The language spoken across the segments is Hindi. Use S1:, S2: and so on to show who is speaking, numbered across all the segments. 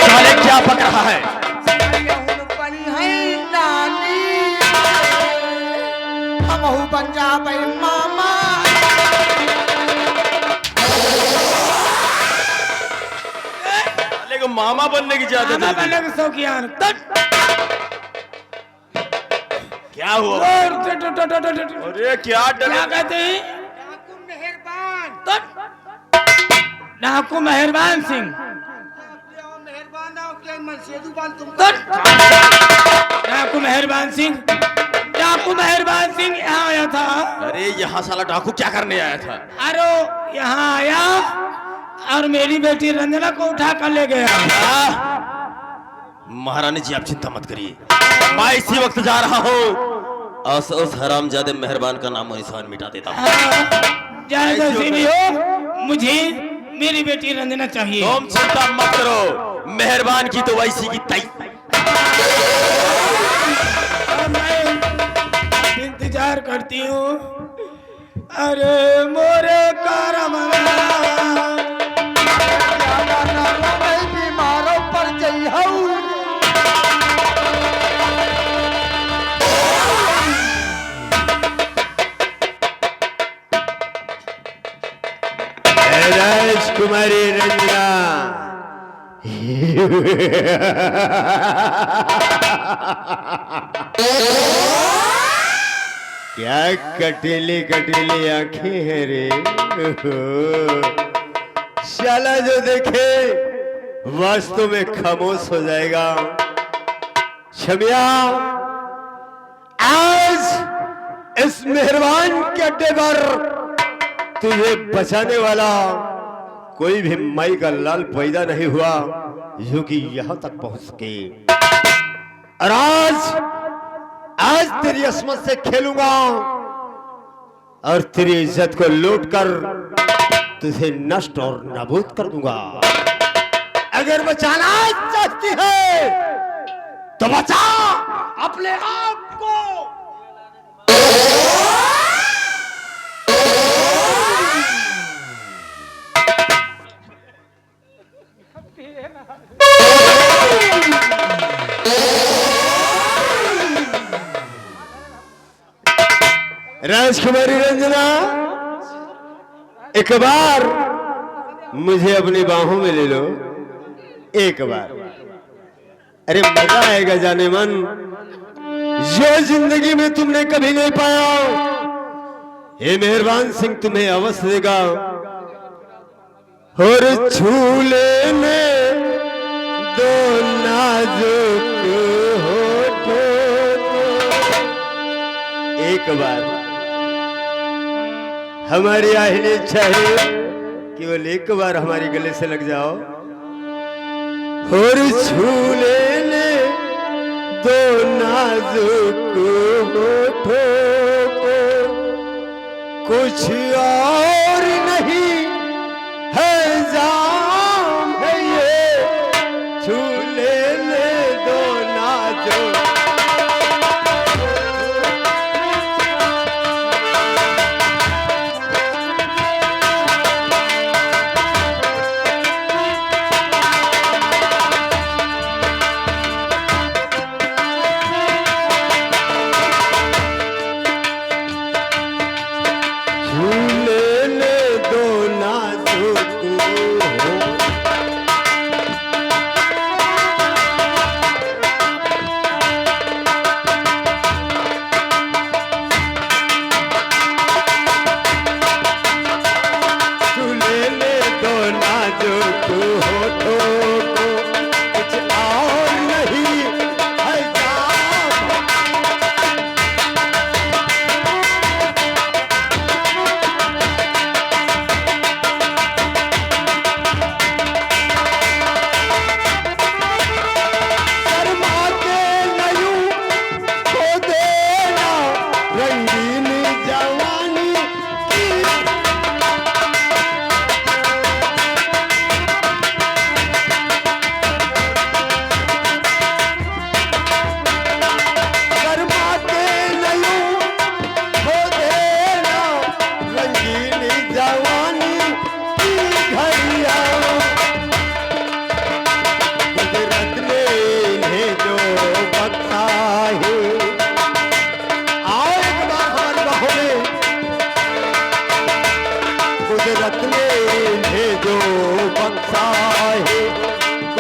S1: साले क्या पक रहा है?
S2: बन जा भाई मामा।
S1: साले को मामा बनने की इजाजत
S3: मामा
S1: है?
S3: बनने के शौकियान।
S1: क्या हुआ? अरे क्या
S3: क्या कहते हैं? डाकू मेहरबान सिंह। डाकू मेहरबान सिंह, डाकू मेहरबान सिंह यहाँ आया था।
S1: अरे यहाँ साला डाकू क्या करने आया था?
S3: अरे यहाँ आया और मेरी बेटी रंजना को उठा कर ले गया।
S1: महारानी जी आप चिंता मत करिए, मैं इसी वक्त जा रहा हूँ उस हरामजादे मेहरबान का नाम और निशान मिटा देता हूँ।
S3: चाहे जैसे भी हो, मुझे मेरी बेटी रंजना चाहिए।
S1: तुम चिंता मत करो, मेहरबान की तो वैसी की तई।
S3: मैं इंतजार करती हूँ। अरे मोरे कारमना
S2: बीमारों पर जइहू।
S4: राजकुमारी रंजना क्या कटीली कटीली आंखें हैं रे। शाला जो देखे वास्तव में खामोश हो जाएगा। छमिया आज इस मेहरबान के अड्डे पर तुझे बचाने वाला कोई भी माई का लाल पैदा नहीं हुआ जो कि यहां तक पहुंच सके। और आज तेरी अस्मत से खेलूंगा और तेरी इज्जत को लूट कर तुझे नष्ट और नाबूद कर दूंगा। अगर बचाना चाहती है तो बचा अपने आप को। राजकुमारी रंजना एक बार मुझे अपनी बाहों में ले लो, एक बार। अरे मजा आएगा जाने मन, जो जिंदगी में तुमने कभी नहीं पाया। हे मेहरबान सिंह तुम्हें अवश्य देगा। और झूले में दो नाजुक होठों एक बार हमारी आहनी इच्छा है केवल एक बार हमारे गले से लग जाओ और झूले ने दो नाजुक होठों को। कुछ और नहीं है जाम है ये, झूले ने दो नाजुक।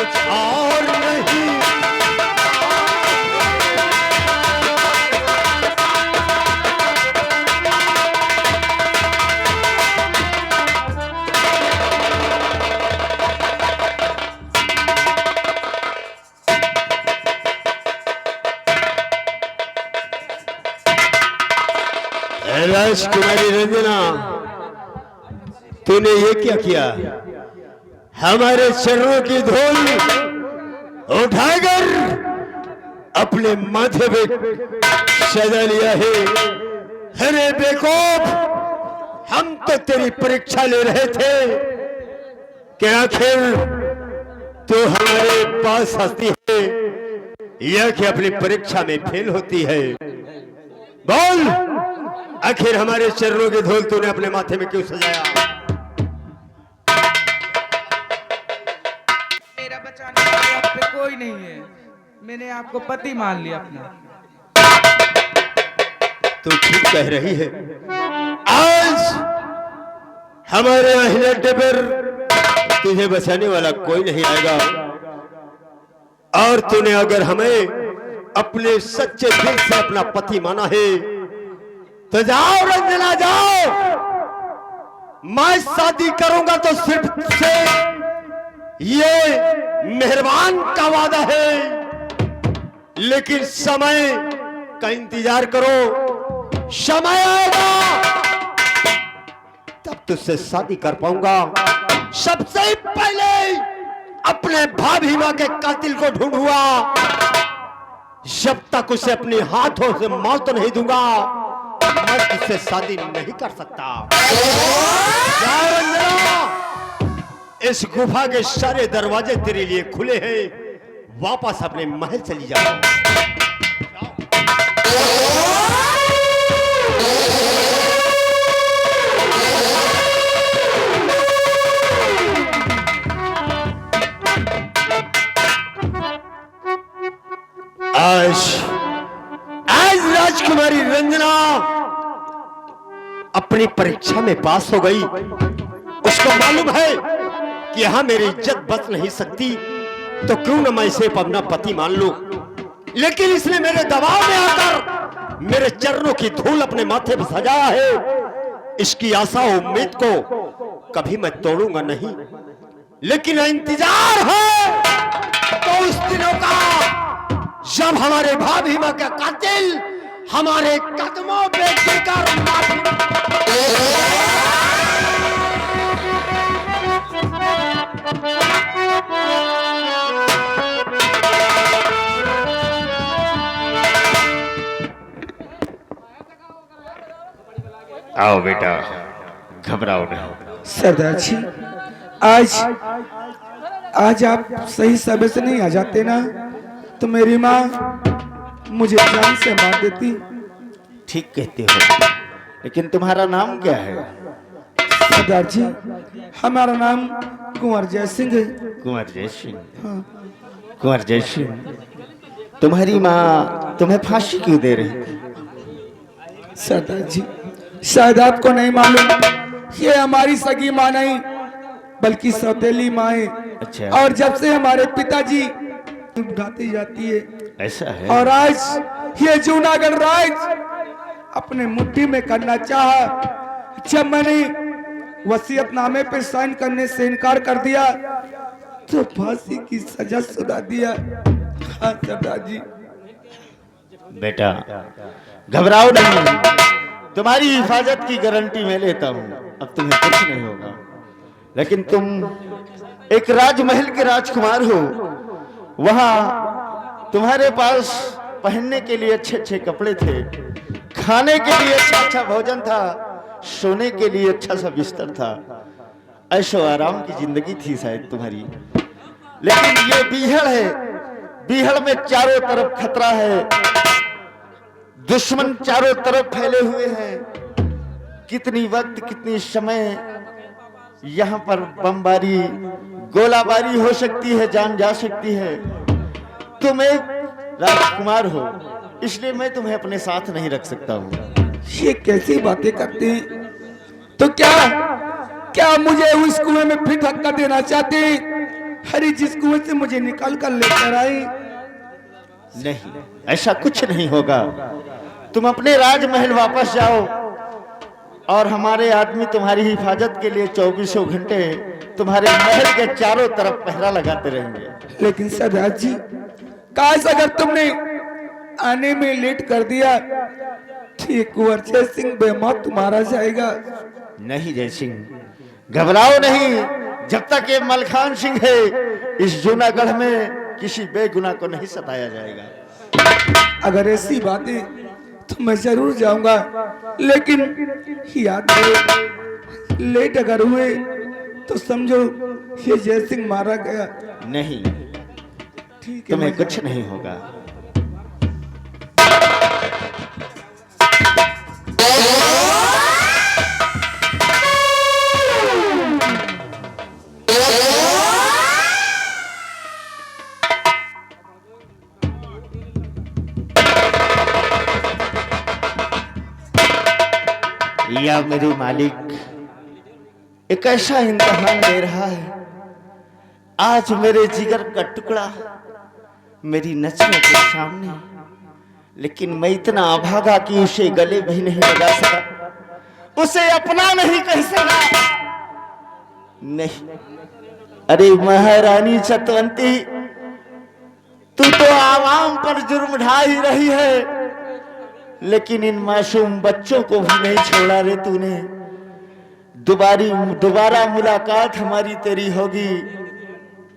S4: कुछ और नहीं। राजकुमारी रंजना, तूने ये क्या किया? हमारे चरणों की धूल उठाकर अपने माथे पे सजा लिया है। अरे बेवकूफ, हम तो तेरी परीक्षा ले रहे थे कि आखिर तू हमारे पास हंसती है या कि अपनी परीक्षा में फेल होती है। बोल, आखिर हमारे चरणों की धूल तूने अपने माथे में क्यों सजाया?
S5: मेरा बचाने वाला आप पे कोई नहीं है। मैंने आपको पति मान लिया अपना।
S4: तू ठीक कह रही है। आज हमारे अहिल्या पर तुझे बचाने वाला कोई नहीं आएगा। और तूने अगर हमें अपने सच्चे दिल से अपना पति माना है तो जाओ रंजना, जाओ। मैं शादी करूंगा तो सिर्फ से ये मेहरबान का वादा है, लेकिन समय का इंतजार करो। समय आएगा तब तुझसे शादी कर पाऊंगा। सबसे पहले अपने भाभी मां के कातिल को ढूंढूंगा। जब तक उसे अपने हाथों से मौत नहीं दूंगा, मैं तुझसे शादी नहीं कर सकता। इस गुफा के सारे दरवाजे तेरे लिए खुले हैं। वापस अपने महल चली जाओ। आज राजकुमारी रंजना अपनी परीक्षा में पास हो गई। उसको मालूम है कि यहां मेरी इज्जत बच नहीं सकती, तो क्यों न मैं इसे अपना पति मान लूं। लेकिन इसने मेरे दबाव में आकर मेरे चरणों की धूल अपने माथे पर सजाया है। इसकी आशा उम्मीद को कभी मैं तोड़ूंगा नहीं। लेकिन इंतजार है तो उस दिनों का जब हमारे भाभी मां का कातिल हमारे कदमों पे गिरकर
S6: आओ बेटा, घबराओ नहीं।
S3: सरदार जी, आज आप सही समय से नहीं आ जाते ना तो मेरी माँ मुझे जान से मार देती।
S6: ठीक कहते हो, लेकिन तुम्हारा नाम क्या है?
S3: सरदार जी, हमारा नाम कुंवर जय सिंह है।
S6: कुंवर जय सिंह। कुंवर जय सिंह, तुम्हारी माँ तुम्हें फांसी क्यों दे रही थी?
S3: सरदार जी, शायद आपको नहीं मालूम, ये हमारी सगी माँ नहीं बल्कि सौतेली माँ है।
S6: अच्छा।
S3: और जब से हमारे पिताजी उठाती जाती है,
S6: ऐसा है।
S3: और आज ये जूनागढ़ राज अपने मुट्ठी में करना चाहा। जब मैंने वसीयतनामे पे साइन करने से इनकार कर दिया तो फांसी की सजा सुना दिया। हाँ सरदार जी।
S6: बेटा घबराओ नहीं, तुम्हारी हिफाजत की गारंटी मैं लेता हूँ। अब तुम्हें कुछ नहीं होगा। लेकिन तुम एक राजमहल के राजकुमार हो, वहां तुम्हारे पास पहनने के लिए अच्छे अच्छे कपड़े थे, खाने के लिए अच्छा अच्छा भोजन था, सोने के लिए अच्छा सा बिस्तर था, ऐशो आराम की जिंदगी थी शायद तुम्हारी। लेकिन ये बीहड़ है, बीहड़ में चारों तरफ खतरा है, दुश्मन चारों तरफ फैले हुए हैं। कितनी वक्त कितनी समय यहाँ पर बमबारी गोलाबारी हो सकती है, जान जा सकती है। तुम एक राजकुमार हो, इसलिए मैं तुम्हें अपने साथ नहीं रख सकता हूँ।
S3: ये कैसी बातें करते हैं? तो क्या मुझे उस कुएं में फिर धक्का देना चाहते हैं? अरे जिस कुएं से मुझे निकाल कर लेकर आई।
S6: नहीं, ऐसा कुछ नहीं होगा। तुम अपने राजमहल वापस जाओ और हमारे आदमी तुम्हारी हिफाजत के लिए 24 घंटे तुम्हारे महल के चारों तरफ पहरा लगाते रहेंगे।
S3: लेकिन सरदार जी, काश अगर तुमने आने में लेट कर दिया तो ये कुंवर जय सिंह बेमौत तुम्हारा जाएगा।
S6: नहीं जय सिंह, घबराओ नहीं। जब तक ये मलखान सिंह है, इस जूनागढ़ में किसी बेगुनाह को नहीं सताया जाएगा।
S3: अगर ऐसी बातें तो मैं जरूर जाऊंगा, लेकिन याद रहे लेट अगर हुए तो समझो ये जय सिंह मारा गया।
S6: नहीं,
S3: ठीक है,
S6: तुम्हें
S3: मैं
S6: कुछ नहीं होगा। या मेरे मालिक एक ऐसा इम्तिहान दे रहा है। आज मेरे जिगर का टुकड़ा मेरी नजरों के सामने, लेकिन मैं इतना अभागा कि उसे गले भी नहीं लगा सका, उसे अपना नहीं कह सका। नहीं, अरे महारानी सतवंती, तू तो आवाम पर जुर्म ढा ही रही है, लेकिन इन मासूम बच्चों को भी नहीं छोड़ा रे तूने। दोबारा मुलाकात हमारी तेरी होगी,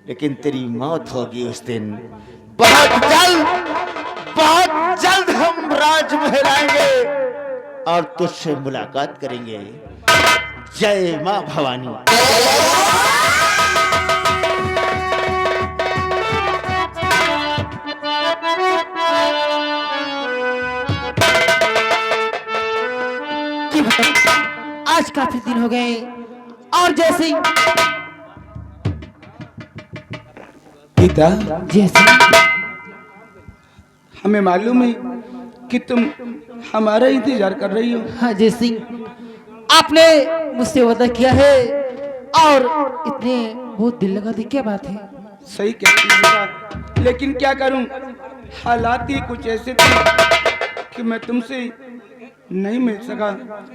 S6: लेकिन तेरी मौत होगी उस दिन। बहुत जल्द हम राजमहल आएंगे और तुझसे मुलाकात करेंगे। जय मां भवानी।
S7: आज काफी दिन हो गए और जैसे
S3: पिता,
S7: जैसे
S3: हमें मालूम है कि तुम हमारा इंतजार कर रही हो।
S7: हाँ जय सिंह, आपने मुझसे वादा किया है और इतने बहुत दिल लगा दी, क्या बात है?
S3: सही कहती है बेटा, लेकिन क्या करूं, हालात ही कुछ ऐसे थे कि मैं तुमसे नहीं मिल सका।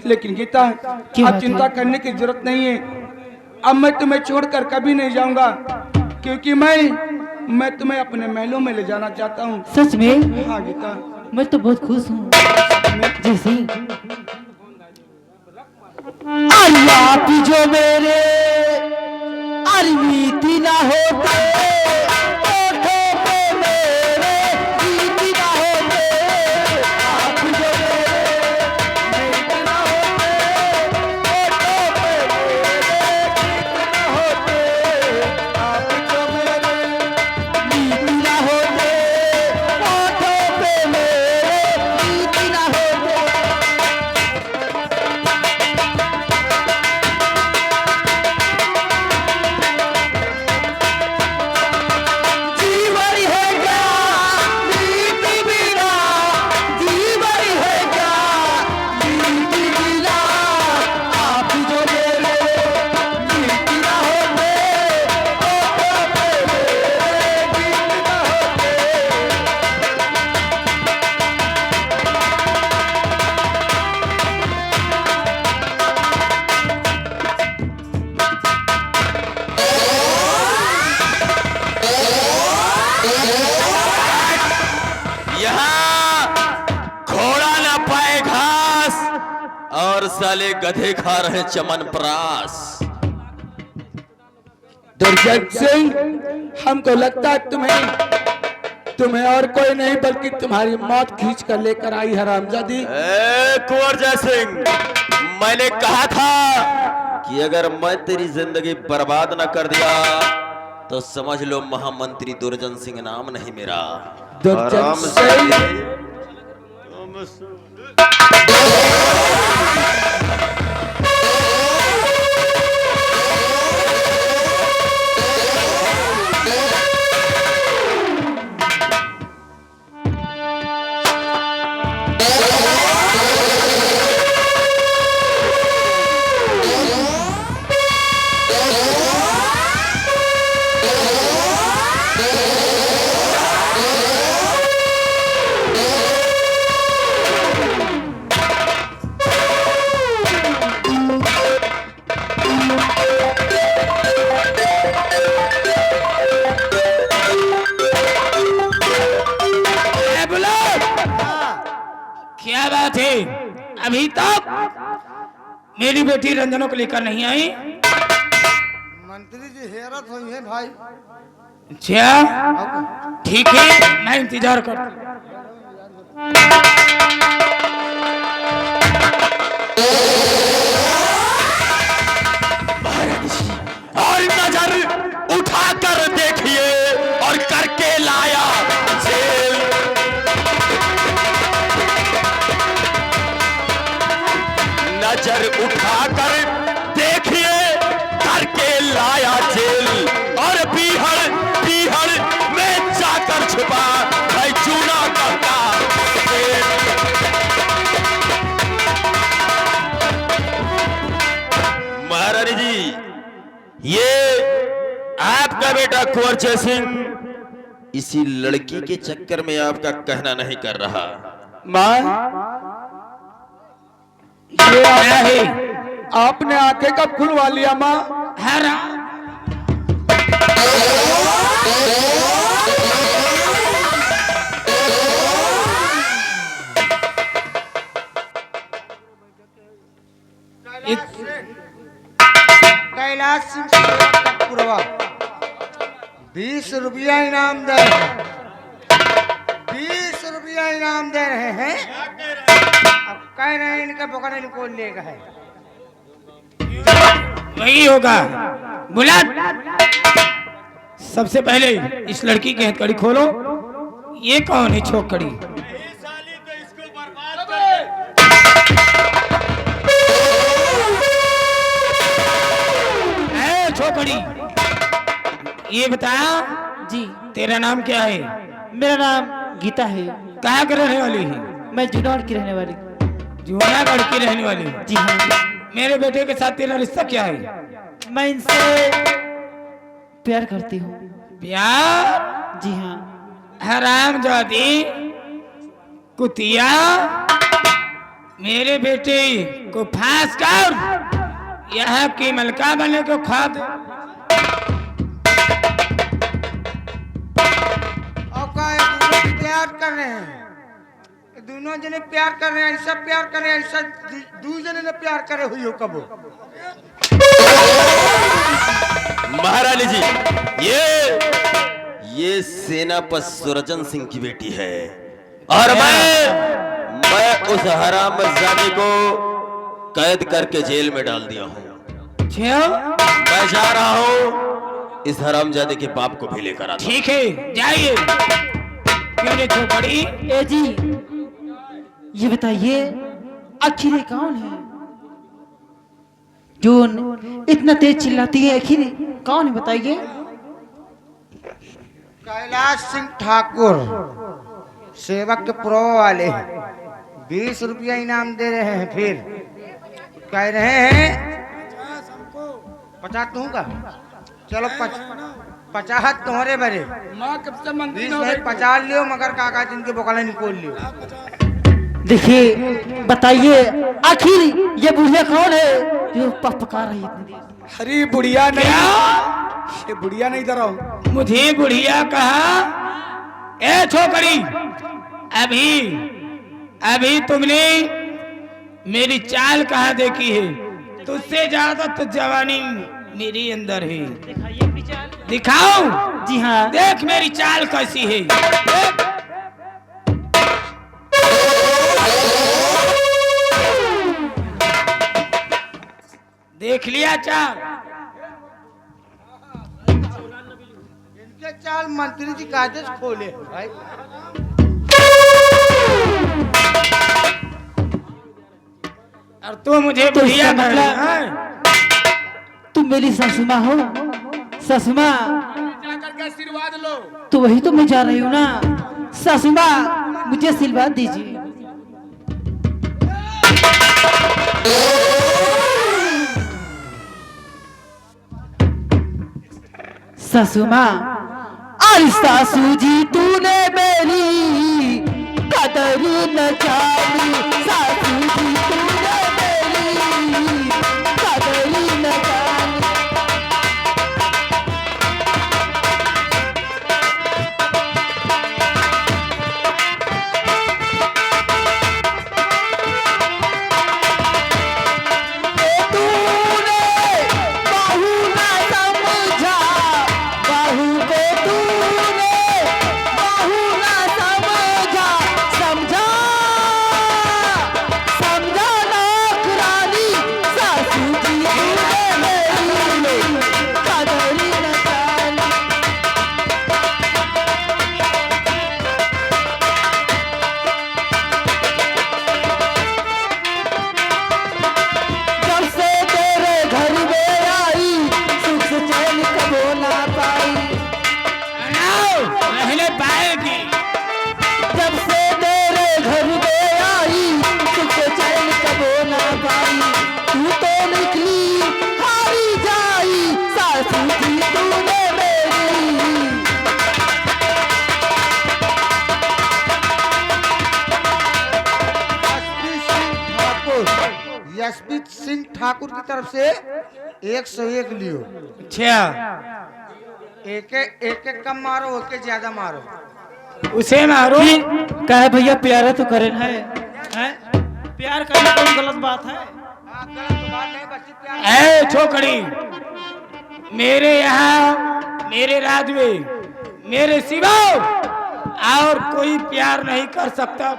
S3: लेकिन गीता, अब चिंता करने की जरूरत नहीं है। अब मैं तुम्हें छोड़कर कभी नहीं जाऊंगा, क्योंकि मैं तुम्हें अपने महलों में ले जाना चाहता हूँ।
S7: सच में?
S3: हाँ गीता,
S7: मैं तो बहुत खुश हूँ जय सिंह। आप जो मेरे अरबी ना होते,
S1: साले गधे खा रहे चमन प्रास।
S3: दुर्जन सिंह, हमको लगता है तुम्हें और कोई नहीं बल्कि तुम्हारी मौत खींच कर लेकर आई हरामजादी।
S1: कुंवर जय सिंह, मैंने कहा था कि अगर मैं तेरी जिंदगी बर्बाद न कर दिया तो समझ लो महामंत्री दुर्जन सिंह नाम नहीं मेरा।
S3: दुर्जन सिंह,
S5: क्या बात है, अभी तक मेरी बेटी रंजनों को लेकर नहीं आई?
S2: मंत्री जी हैरत हुई है भाई।
S5: अच्छा ठीक है, मैं इंतजार करता हूँ।
S1: और नजर उठाकर देखिए और करके लाया जेल। नजर उठाकर देखिए करके लाया जेल। और पीहड़ पीहड़ में जाकर छुपा है चूना करता तेल। महारानी जी, ये आपका बेटा कुंवर जय सिंह इसी लड़की के चक्कर में आपका कहना नहीं कर रहा।
S3: माँ, ये
S5: क्या है?
S3: आपने आंखें कब खुलवा लिया माँ?
S5: हरा
S2: कैलाश सिंह पुरवा 20 रुपया इनाम दे रहे हैं। 20 रुपया इनाम दे रहे हैं। अब कह रहे हैं इनका पकड़ने को लेगा है।
S5: वही होगा। बुलाट, सबसे पहले इस लड़की की हथकड़ी खोलो। ये कौन है छोकरी? ए छोकरी, ये बता
S7: जी,
S5: तेरा नाम क्या है?
S7: मेरा नाम गीता है।
S5: कहाँ के रहने वाली है?
S7: मैं जूनागढ़ की रहने वाली।
S5: जूनागढ़ की रहने वाली।
S7: जी हाँ,
S5: मेरे बेटे के साथ तेरा रिश्ता क्या है?
S7: मैं इनसे प्यार करती हूँ।
S5: प्यार?
S7: जी हाँ।
S5: हरामजादी कुतिया, मेरे बेटे को फांस कर यहाँ की मलका बने को खा दे।
S2: और का दोनों प्यार कर रहे हैं। दोनों जने प्यार कर रहे हैं। ऐसा प्यार कर रहे हैं, ऐसा दू जने ने प्यार करे हुई हो कबो।
S1: महारानी जी, ये सेनापति सुरजन सिंह की बेटी है और मैं उस हरामजादे को कैद करके जेल में डाल दिया हूँ। मैं जा रहा हूँ, इस हरामजादे के बाप को भी लेकर आता हूँ।
S5: ठीक है, जाइए। क्यों रे छोकरी?
S7: ए जी, ये बताइए आखिर ये कौन है जो इतना तेज चिल्लाती है? आखिर कौन है बताइए?
S2: कैलाश सिंह ठाकुर, सेवक के प्रो वाले 20 रुपया इनाम दे रहे हैं। फिर कह रहे हैं 50 दूंगा। चलो 50 तुम्हारे बड़े। 20 में 50 लियो, मगर काका जिनके बोकाले निकोल लियो।
S7: देखिए बताइए आखिर ये बुढ़िया कौन है जो पका रही है इतनी देर?
S3: अरे बुढ़िया नहीं, ये बुढ़िया नहीं डरा।
S5: मुझे बुढ़िया कहा? ए छोकरी, अभी अभी तुमने मेरी चाल कहाँ देखी है? तुझसे ज्यादा तो जवानी मेरी अंदर है। दिखाओ।
S7: जी हाँ।
S5: देख मेरी चाल कैसी है। देख। देख लिया चाल?
S2: इनके चाल मंत्री जी कागज खोले हैं भाई।
S5: और तू मुझे
S7: तो
S5: बुढ़िया
S7: इसका
S5: कह रही
S7: मतलब-
S5: है?
S7: तुम मेरी ससुमा हो? ससुमा
S5: आशीर्वाद लो।
S7: तो वही तो मैं जा रही हूँ ना। ससुमा मुझे आशीर्वाद दीजिए। ससुमा, अरे सासू जी तूने मेरी कदर न जानी। सासू जी तूने मेरी कदर न जानी।
S5: रहने पाएगी।
S7: जब से तेरे घर में आई सुख चैन कबो ना पाई, तू तो निकली हारी जाई सासू जी तूने मेरी।
S2: यशप्रीत सिंह ठाकुर की तरफ से 101 लियो।
S5: अच्छा,
S2: एक एक कम मारो, ओके ज्यादा मारो।
S5: उसे मारो।
S7: कहे भैया प्यारा तो करे ना
S5: हैं? प्यार करना कोई गलत बात है?
S2: हाँ, गलत तो बात नहीं बच्ची, प्यार
S5: ए छोकरी, मेरे यहाँ मेरे राज्य में मेरे सिवा और कोई प्यार नहीं कर सकता।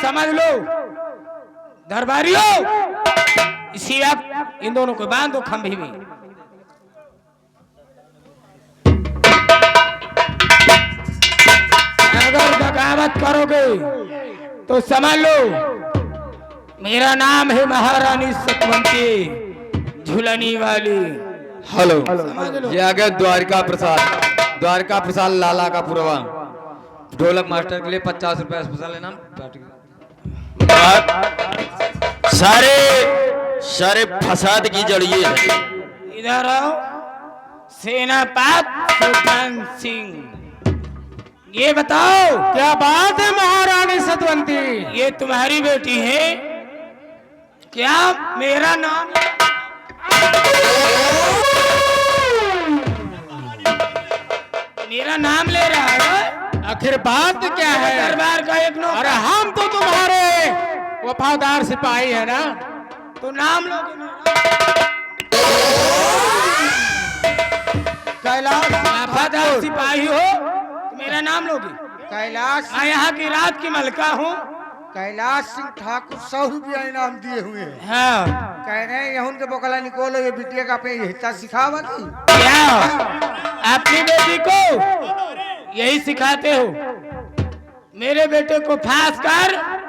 S5: समझ लो दरबारियों, इसी वक्त इन दोनों को बांध दो खंभे में। अगर बगावत करोगे तो समझ लो मेरा नाम है महारानी सतवंती झुलनी वाली।
S8: हेलो, ये आ गया द्वारका प्रसाद लाला का पुरवा। ढोलक मास्टर के लिए 50 रुपए स्पेशल लेना।
S1: सारे फसाद की जड़ ये है।
S5: इधर आओ सेनापत सुल्तान सिंह, ये बताओ क्या बात है महारानी सतवंती, ये तुम्हारी बेटी है क्या? मेरा नाम ले रहा है, आखिर बात क्या है? दरबार का एक नौकर। अरे हम तो तुम्हारे वफादार सिपाही है ना, तो नाम लोगे मेरा?
S2: कैलाश
S5: वफादार सिपाही हो तो मेरा नाम लोगे?
S2: कैलाश
S5: मैं यहाँ की रात की मलका हूँ।
S2: कैलाश सिंह ठाकुर 100 रुपया इनाम दिए हुए हैं।
S5: हाँ,
S2: कह रहे हैं यहुन के बोकला निकोलो, ये बिटिया का अपने हिस्सा सिखावा की।
S5: क्या अपनी बेटी को यही सिखाते हो? मेरे बेटे को फांस कर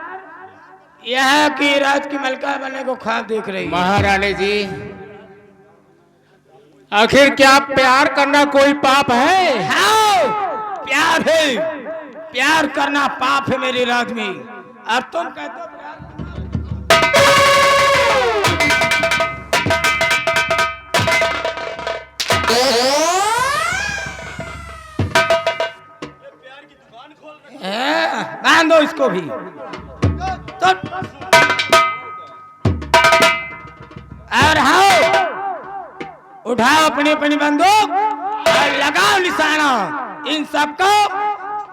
S5: यहाँ की राज की मलका बनने को ख्वाब देख रही है।
S8: महारानी जी, आखिर क्या प्यार करना कोई पाप है?
S5: हाँ, प्यार है, प्यार करना पाप है मेरे राज में। और तुम कहते हो बांध दो इसको भी। तो और हाँ, उठाओ अपनी अपनी बंदूक और लगाओ निशाना, इन सबको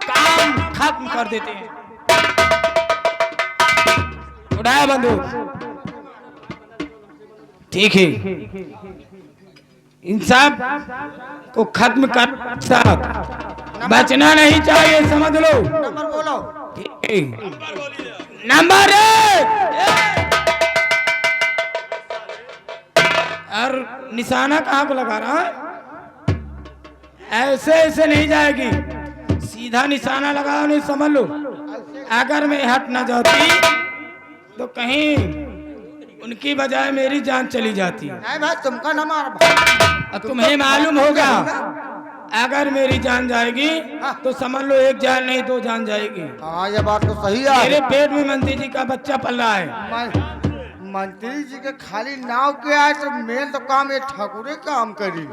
S5: काम खत्म कर देते हैं। उठाओ बंदूक। ठीक है, इन सब को खत्म कर, सब बचना नहीं चाहिए, समझ लो।
S2: नंबर बोलो।
S5: नंबर 1। और निशाना कहाँ को लगा रहा है? ऐसे ऐसे नहीं जाएगी, सीधा निशाना लगाओ, नहीं समझ लो। अगर मैं हट ना जाती तो कहीं उनकी बजाय मेरी जान चली जाती।
S2: नहीं भाई, तुमका ना मार।
S5: तुम्हें मालूम होगा अगर मेरी जान जाएगी तो समझ लो एक जान नहीं 2 जान जाएगी।
S2: हाँ, ये बात तो सही है।
S5: मेरे पेट में मंत्री जी का बच्चा पल रहा है।
S2: मंत्री जी के खाली नाव के आए तो मेन तो काम ये ठाकुरे काम करी।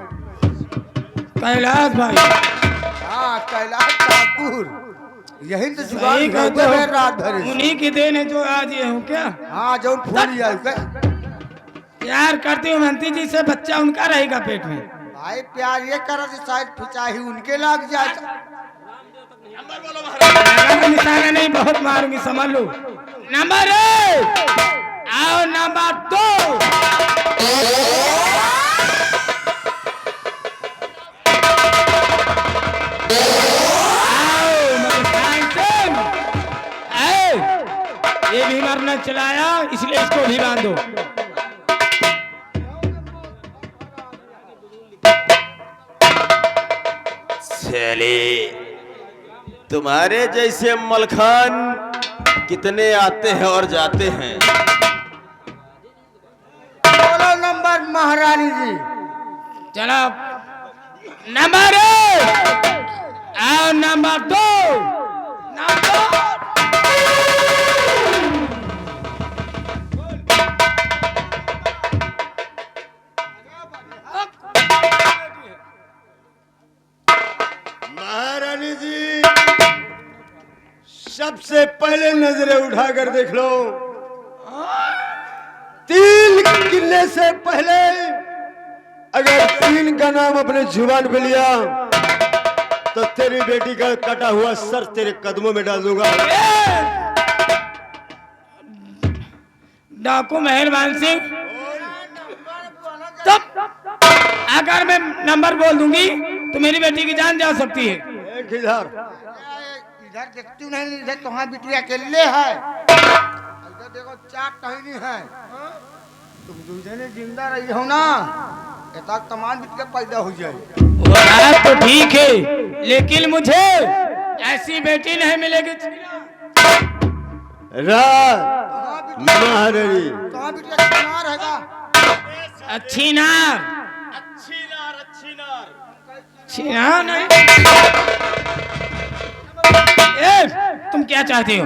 S5: कैलाश भाई,
S2: हाँ, कैलाश ठाकुर यही तो जुगाड़
S5: सही कहते
S2: करते हैं
S5: हो,
S2: रात भर।
S5: उन्हीं की देन है जो आज ये हूँ क्या?
S2: हाँ, जो फूल आई
S5: प्यार करती हूँ मंत्री जी से, बच्चा उनका रहेगा पेट में।
S2: भाई प्यार ये करा से शायद फिचाही उनके लग जाए।
S5: निशाना नहीं, बहुत मारूंगी, समझ लो। नंबर 1 और नंबर 2। बार न चलाया, इसलिए इसको भी बांधो।
S1: चले, तुम्हारे जैसे मलखान कितने आते हैं और जाते हैं।
S2: बोलो नंबर महारानी जी।
S5: चलो नंबर 1 और नंबर 2।
S4: महारानी जी, सबसे पहले नजरें उठाकर देख लो। 3 गिनने से पहले अगर 3 का नाम अपने जुबान पे लिया तो तेरी बेटी का कटा हुआ सर तेरे कदमों में डाल दूंगा।
S5: डाकू मेहरबान सिंह, तब अगर मैं नंबर बोल दूंगी तो मेरी बेटी की जान जा सकती है।
S4: एक इधर
S2: इधर देखती हूँ नहीं, इधर तुम्हारा बिटिया अकेले है। इधर देखो चार कहीं नहीं है। तुम दूसरे जिंदा रही हो ना, एक तमाम बिटिया पैदा हो जाए।
S5: वो बात तो ठीक है, लेकिन मुझे ऐसी बेटी नहीं मिलेगी।
S4: महारानी,
S2: तुम्हारा बिटिया बीमार हैगा।
S5: अच्छी नार, अच्छी नार नहीं। तुम क्या चाहते हो?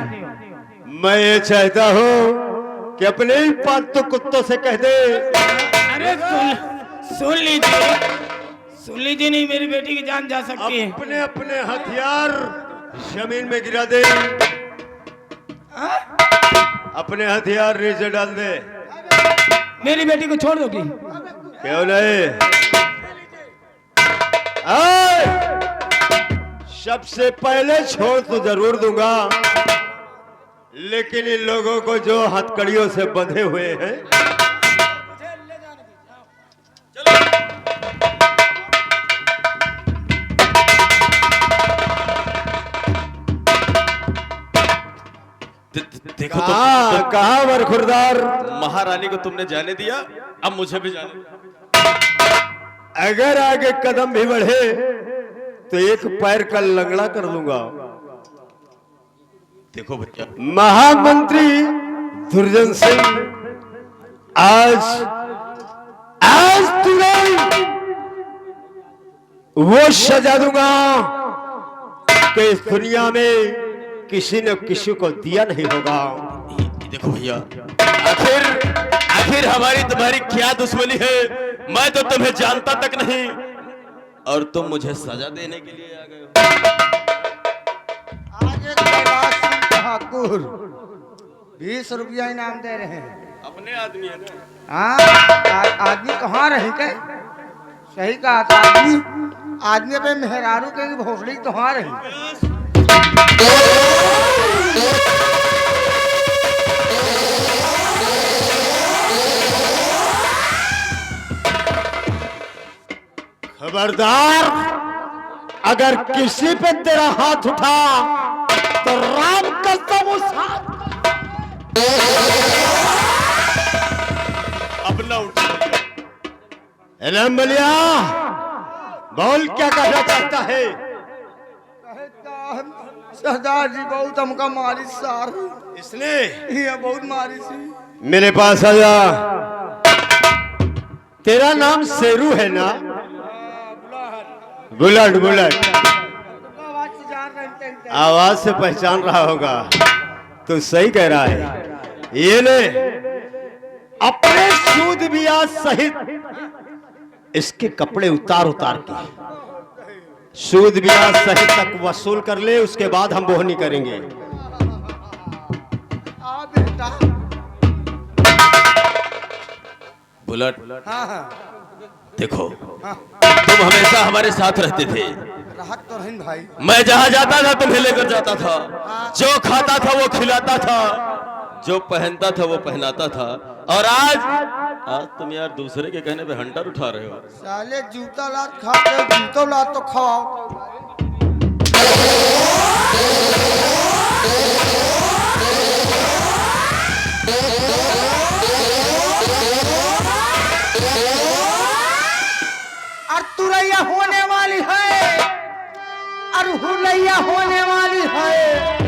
S4: मैं ये चाहता हूँ कि अपने ही पालतू कुत्तों से कह दे।
S5: अरे सुन लीजिए, नहीं मेरी बेटी की जान जा सकती है।
S4: अपने अपने हथियार जमीन में गिरा दे। अपने हथियार नीचे डाल दे।
S5: मेरी बेटी को छोड़ दोगी?
S4: क्यों नहीं? आए! सबसे पहले छोड़ तो जरूर दूंगा, लेकिन इन लोगों को जो हथकड़ियों से बंधे हुए हैं,
S1: देखो
S4: कहा बरखुरदार,
S1: महारानी को तुमने जाने दिया, अब मुझे भी जाने दो।
S4: अगर आगे कदम भी बढ़े तो एक पैर का लंगड़ा कर दूंगा।
S1: देखो बच्चा,
S4: महामंत्री दुर्जन सिंह, आज तुम्हें वो सजा दूंगा कि इस दुनिया में किसी ने किसी को दिया नहीं होगा।
S1: देखो भैया, आखिर हमारी तुम्हारी क्या दुश्मनी है? मैं तो तुम्हें जानता तक नहीं और तुम मुझे सजा देने के लिए आ गए हो।
S2: आज एक कैलाश सिंह ठाकुर 20 रुपया इनाम दे रहे हैं।
S1: अपने आदमी है ना?
S2: हाँ, आदमी कहाँ रही के? सही कहा था, आदमी पे मेहरारू के भोसड़ी कहाँ रही?
S4: खबरदार, अगर किसी पे तेरा हाथ उठा तो राम कसम उस हाथ
S1: अपना उठा।
S4: मलिया, बोल क्या कहना चाहता है?
S2: सरदार जी बहुत हमका मारी सार,
S4: इसने
S2: ये बहुत मारी सी।
S4: मेरे पास आया। तेरा नाम शेरू है ना? बुलेट बुलेट, आवाज से पहचान रहा होगा। तो सही कह रहा है। ये ले, अपने सूद ब्याज सहित इसके कपड़े उतार उतार के सूद ब्याज सहित तक वसूल कर ले, उसके बाद हम बोहनी करेंगे।
S2: बेटा।
S1: बुलेट,
S2: हाँ हाँ
S1: देखो, तुम हमेशा हमारे साथ रहते थे।
S2: राहत तो रही भाई।
S1: मैं जहां जाता था तुम्हें लेकर जाता था, जो खाता था वो खिलाता था, जो पहनता था वो पहनाता था। और आज तुम यार दूसरे के कहने पे हंटर उठा रहे हो।
S2: साले जूता लात खाते हो, जूतो लात तो खाओ। मैया होने वाली है।